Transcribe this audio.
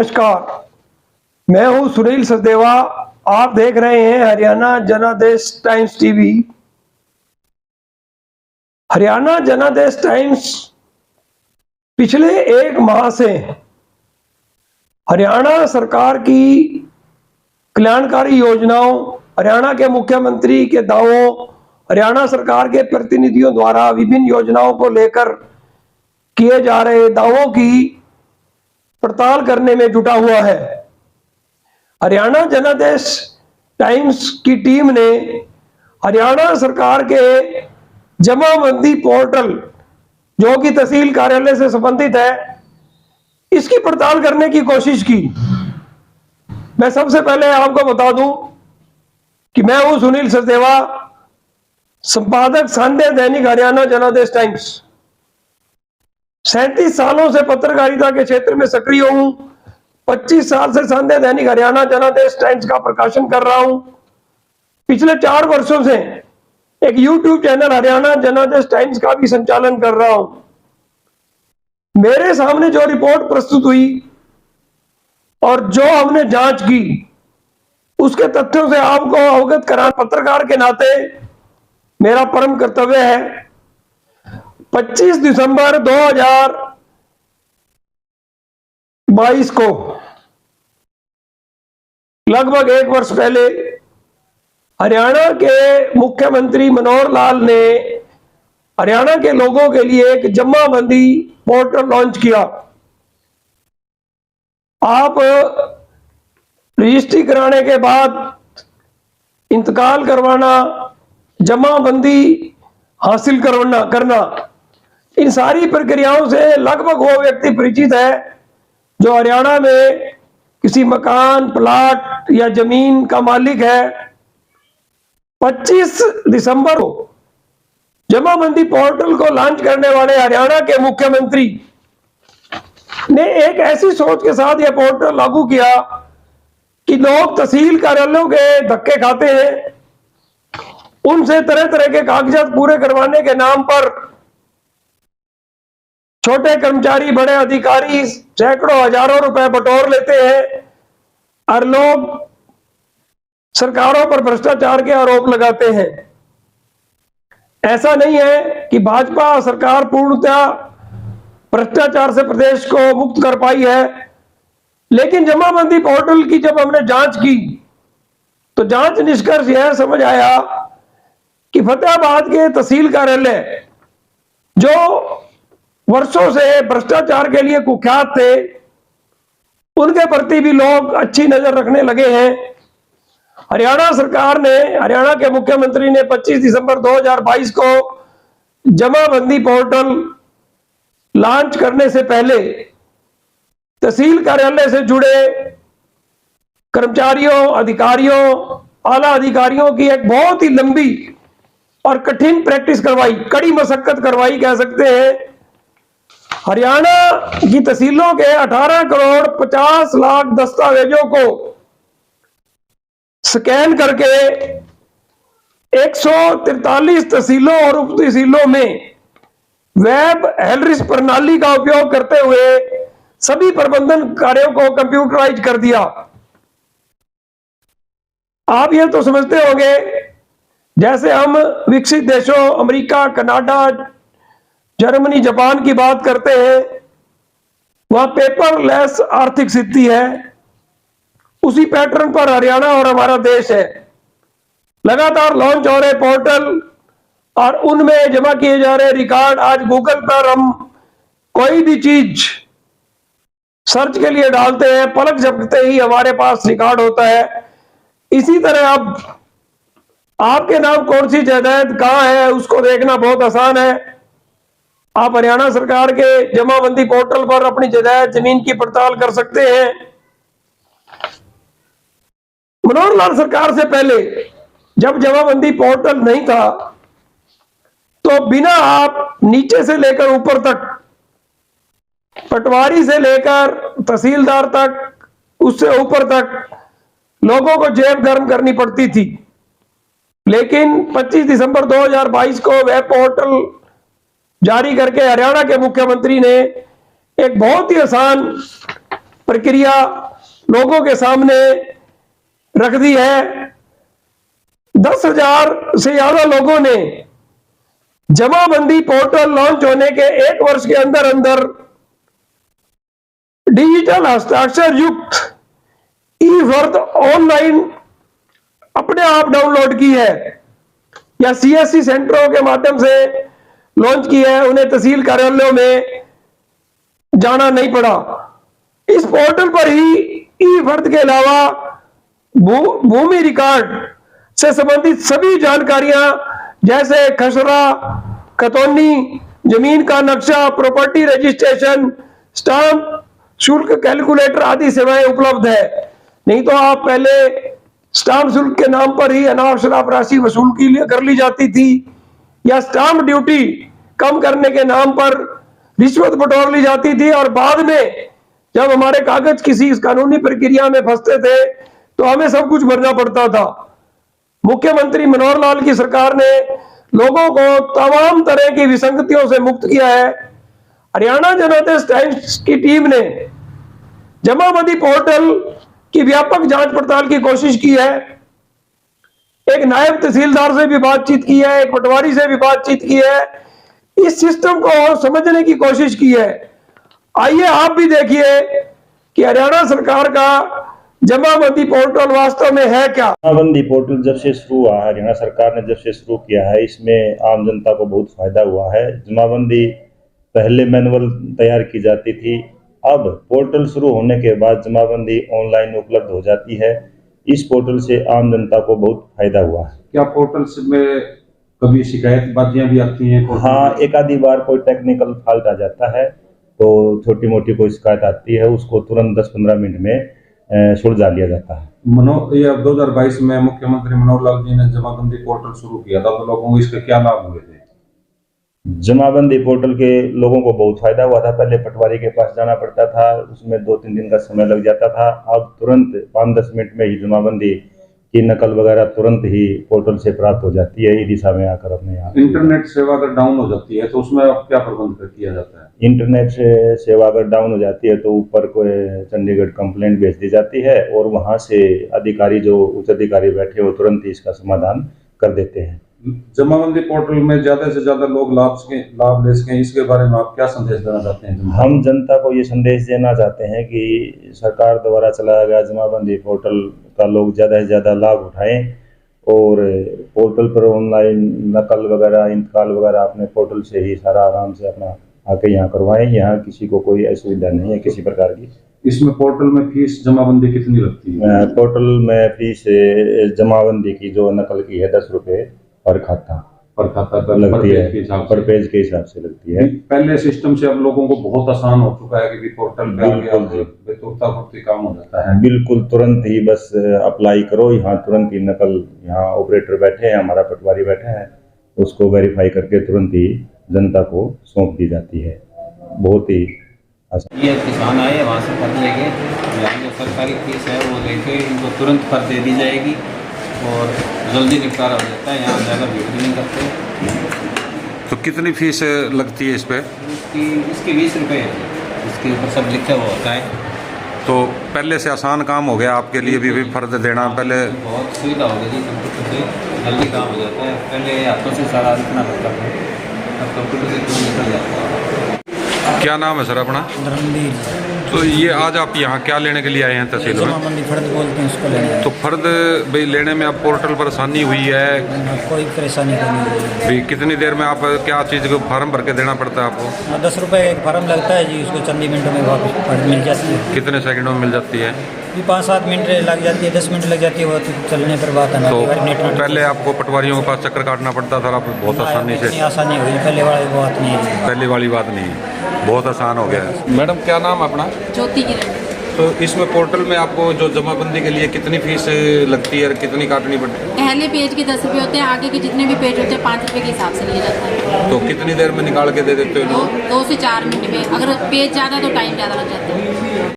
नमस्कार, मैं हूं सुनील सचदेवा। आप देख रहे हैं हरियाणा जनादेश टाइम्स टीवी। हरियाणा जनादेश टाइम्स पिछले एक माह से हरियाणा सरकार की कल्याणकारी योजनाओं, हरियाणा के मुख्यमंत्री के दावों, हरियाणा सरकार के प्रतिनिधियों द्वारा विभिन्न योजनाओं को लेकर किए जा रहे दावों की पड़ताल करने में जुटा हुआ है। हरियाणा जनादेश टाइम्स की टीम ने हरियाणा सरकार के जमाबंदी पोर्टल, जो कि तहसील कार्यालय से संबंधित है, इसकी पड़ताल करने की कोशिश की। मैं सबसे पहले आपको बता दूं कि मैं हूं सुनील सचदेवा, संपादक संडे दैनिक हरियाणा जनादेश टाइम्स। 37 सालों से पत्रकारिता के क्षेत्र में सक्रिय हूं। 25 साल से संडे दैनिक हरियाणा जनादेश टाइम्स का प्रकाशन कर रहा हूं। पिछले 4 वर्षों से एक YouTube चैनल हरियाणा जनादेश टाइम्स का भी संचालन कर रहा हूं। मेरे सामने जो रिपोर्ट प्रस्तुत हुई और जो हमने जांच की, उसके तथ्यों से आपको अवगत कराना पत्रकार के नाते मेरा परम कर्तव्य है। 25 दिसंबर 2022 को, लगभग 1 वर्ष पहले, हरियाणा के मुख्यमंत्री मनोहर लाल ने हरियाणा के लोगों के लिए एक जमाबंदी पोर्टल लॉन्च किया। आप रजिस्ट्री कराने के बाद इंतकाल करवाना, जमाबंदी हासिल करना, इन सारी प्रक्रियाओं से लगभग वो व्यक्ति परिचित है जो हरियाणा में किसी मकान, प्लाट या जमीन का मालिक है। 25 दिसंबर को जमाबंदी पोर्टल को लॉन्च करने वाले हरियाणा के मुख्यमंत्री ने एक ऐसी सोच के साथ यह पोर्टल लागू किया कि लोग तहसील कार्यालयों के धक्के खाते हैं, उनसे तरह तरह के कागजात पूरे करवाने के नाम पर छोटे कर्मचारी, बड़े अधिकारी सैकड़ों हजारों रुपए बटोर लेते हैं और लोग सरकारों पर भ्रष्टाचार के आरोप लगाते हैं। ऐसा नहीं है कि भाजपा सरकार पूर्णतः भ्रष्टाचार से प्रदेश को मुक्त कर पाई है, लेकिन जमाबंदी पोर्टल की जब हमने जांच की तो जांच निष्कर्ष यह समझ आया कि फतेहाबाद के तहसील कार्यालय, जो वर्षों से भ्रष्टाचार के लिए कुख्यात थे, उनके प्रति भी लोग अच्छी नजर रखने लगे हैं। हरियाणा सरकार ने, हरियाणा के मुख्यमंत्री ने 25 दिसंबर 2022 को जमाबंदी पोर्टल लॉन्च करने से पहले तहसील कार्यालय से जुड़े कर्मचारियों, अधिकारियों, आला अधिकारियों की एक बहुत ही लंबी और कठिन प्रैक्टिस करवाई, कड़ी मशक्कत करवाई कह सकते हैं। हरियाणा की तहसीलों के 18 करोड़ 50 लाख दस्तावेजों को स्कैन करके 143 तहसीलों और उप तहसीलों में वेब हेलरिस प्रणाली का उपयोग करते हुए सभी प्रबंधन कार्यों को कंप्यूटराइज कर दिया। आप ये तो समझते होंगे, जैसे हम विकसित देशों अमेरिका, कनाडा, जर्मनी, जापान की बात करते हैं, वहां पेपरलेस आर्थिक स्थिति है। उसी पैटर्न पर हरियाणा और हमारा देश है। लगातार लॉन्च हो रहे पोर्टल और उनमें जमा किए जा रहे रिकॉर्ड, आज गूगल पर हम कोई भी चीज सर्च के लिए डालते हैं, पलक झपकते ही हमारे पास रिकॉर्ड होता है। इसी तरह अब आपके नाम कौन सी जायदाद कहां है, उसको देखना बहुत आसान है। आप हरियाणा सरकार के जमाबंदी पोर्टल पर अपनी जायदाद, जमीन की पड़ताल कर सकते हैं। मनोहर लाल सरकार से पहले जब जमाबंदी पोर्टल नहीं था, तो बिना आप नीचे से लेकर ऊपर तक, पटवारी से लेकर तहसीलदार तक, उससे ऊपर तक लोगों को जेब गर्म करनी पड़ती थी। लेकिन 25 दिसंबर 2022 को वेब पोर्टल जारी करके हरियाणा के मुख्यमंत्री ने एक बहुत ही आसान प्रक्रिया लोगों के सामने रख दी है। 10,000 से ज्यादा लोगों ने जमाबंदी पोर्टल लॉन्च होने के 1 वर्ष के अंदर अंदर डिजिटल हस्ताक्षर युक्त ई-वर्द ऑनलाइन अपने आप डाउनलोड की है या सीएससी सेंटरों के माध्यम से लॉन्च की है। उन्हें तहसील कार्यालयों में जाना नहीं पड़ा। इस पोर्टल पर ही ई-वर्द के अलावा भूमि रिकॉर्ड से संबंधित सभी जानकारियां जैसे खसरा, खतौनी, जमीन का नक्शा, प्रॉपर्टी रजिस्ट्रेशन, स्टाम्प शुल्क कैलकुलेटर आदि सेवाएं उपलब्ध है। नहीं तो आप पहले स्टाम्प शुल्क के नाम पर ही अनाप शनाप राशि वसूल कर ली जाती थी या स्टाम्प ड्यूटी कम करने के नाम पर रिश्वत बटोर ली जाती थी और बाद में जब हमारे कागज किसी इस कानूनी प्रक्रिया में फंसते थे तो हमें सब कुछ भरना पड़ता था। मुख्यमंत्री मनोहर लाल की सरकार ने लोगों को तमाम तरह की विसंगतियों से मुक्त किया है। हरियाणा जनादेश टाइम्स की टीम ने जमाबंदी पोर्टल की व्यापक जांच पड़ताल की कोशिश की है। एक नायब तहसीलदार से भी बातचीत की है, एक पटवारी से भी बातचीत की है, इस सिस्टम को समझने की कोशिश की है। आइए आप भी देखिए कि हरियाणा सरकार का जमाबंदी पोर्टल वास्तव में है क्या। जमाबंदी पोर्टल जब से शुरू हुआ है, हरियाणा सरकार ने जब से शुरू किया है, इसमें आम जनता को बहुत फायदा हुआ है। जमाबंदी पहले मैनुअल तैयार की जाती थी, अब पोर्टल शुरू होने के बाद जमाबंदी ऑनलाइन उपलब्ध हो जाती है। इस पोर्टल से आम जनता को बहुत फायदा हुआ है। क्या पोर्टल में कभी शिकायत बातियां भी आती हैं? हाँ, एक आधी बार कोई टेक्निकल फॉल्ट आ जाता है तो छोटी मोटी कोई शिकायत आती है, उसको तुरंत 10-15 मिनट में सुलझा लिया जाता है। 2022 में मुख्यमंत्री मनोहर लाल जी ने जमाबंदी पोर्टल शुरू किया था, तो लोगों को इसके क्या लाभ हुए थे? जमाबंदी पोर्टल के लोगों को बहुत फायदा हुआ था। पहले पटवारी के पास जाना पड़ता था, उसमें 2-3 दिन का समय लग जाता था। अब तुरंत 5-10 मिनट में ही जमाबंदी की नकल वगैरह तुरंत ही पोर्टल से प्राप्त हो जाती है, ई दिशा में आकर अपने यहाँ। इंटरनेट सेवा अगर डाउन हो जाती है तो उसमें क्या प्रबंध किया जाता है? इंटरनेट से सेवा अगर डाउन हो जाती है तो ऊपर कोई चंडीगढ़ कंप्लेंट भेज दी जाती है और वहाँ से अधिकारी, जो उच्च अधिकारी बैठे, वो तुरंत ही इसका समाधान कर देते हैं। जमाबंदी पोर्टल में ज्यादा से ज्यादा लोग लाभ ले सकें, इसके बारे में आप क्या संदेश देना चाहते हैं? हम जनता को ये संदेश देना चाहते हैं कि सरकार द्वारा चलाया गया जमाबंदी पोर्टल का लोग ज़्यादा से ज़्यादा लाभ उठाएं और पोर्टल पर ऑनलाइन नकल वगैरह, इंतकाल वगैरह अपने पोर्टल से ही सारा आराम से अपना आके यहाँ करवाएं। यहाँ किसी को कोई असुविधा नहीं है किसी प्रकार की। इसमें पोर्टल में फीस जमाबंदी कितनी लगती है? पोर्टल में फीस जमाबंदी की जो नकल की है 10 रुपये पर खाता लगती है, पर पेज के हिसाब से लगती है। पहले सिस्टम से अब लोगों को बहुत आसान हो चुका है कि पोर्टल पे तुरंत काम हो जाता है। बिल्कुल तुरंत ही बस अप्लाई करो, यहाँ तुरंत ही नकल, यहाँ ऑपरेटर बैठे हैं, हमारा पटवारी बैठा है, उसको वेरीफाई करके तुरंत ही जनता को सौंप दी जाती है। बहुत ही आसान। ये किसान आए वहाँ से फर्द लेके, यहाँ जो सरकारी फीस है वो लेके इनको तुरंत फर्द दे दी जाएगी और जल्दी निपटारा हो जाता है। यहाँ ज़्यादा भीड़ भी नहीं करते। तो कितनी फीस लगती है इस पे? इसकी 20 रुपये है, इसके ऊपर सब लिखा हुआ होता है। तो पहले से आसान काम हो गया आपके लिए भी फर्द देना? पहले बहुत सुविधा हो गई थी, कंप्यूटर से जल्दी काम हो जाता है। पहले हाथों से सारा लिखना पड़ता था, अब कंप्यूटर से तुरंत निकल जाता है। क्या नाम है सर अपना? धर्मवीर। तो ये आज आप यहाँ क्या लेने के लिए आए हैं तहसील में? जमाबंदी फर्द बोलते हैं उसको लेने। तो फर्द भाई लेने में आप पोर्टल पर आसानी हुई है? कोई परेशानी नहीं हुई है। भाई कितनी देर में आप क्या चीज़ को फार्म भर के देना पड़ता है आपको? 10 रुपये एक फार्म लगता है जी, उसको चंद मिनटों में वापस फर्द मिल जाती है। कितने सेकंडों में मिल जाती है? 5-7 मिनट लग जाती है, 10 मिनट लग जाती है, वो चलने पर बात है। तो पहले आपको पटवारियों के पास चक्कर काटना पड़ता था, आप बहुत आसानी से? आसानी हुई, पहले वाली बात नहीं है। पहले वाली बात नहीं है, बहुत आसान हो गया है। मैडम क्या नाम अपना? ज्योति किरण। तो इसमें पोर्टल में आपको जो जमाबंदी के लिए कितनी फीस लगती है और कितनी काटनी पड़ती है? पहले पेज के 10 रुपये होते हैं, आगे के जितने भी पेज होते हैं 5 रुपये के हिसाब से लिया जाता है। तो कितनी देर में निकाल के दे देते हो? 2 से 4 मिनट में। अगर पेज ज़्यादा तो टाइम ज़्यादा लग जाता है।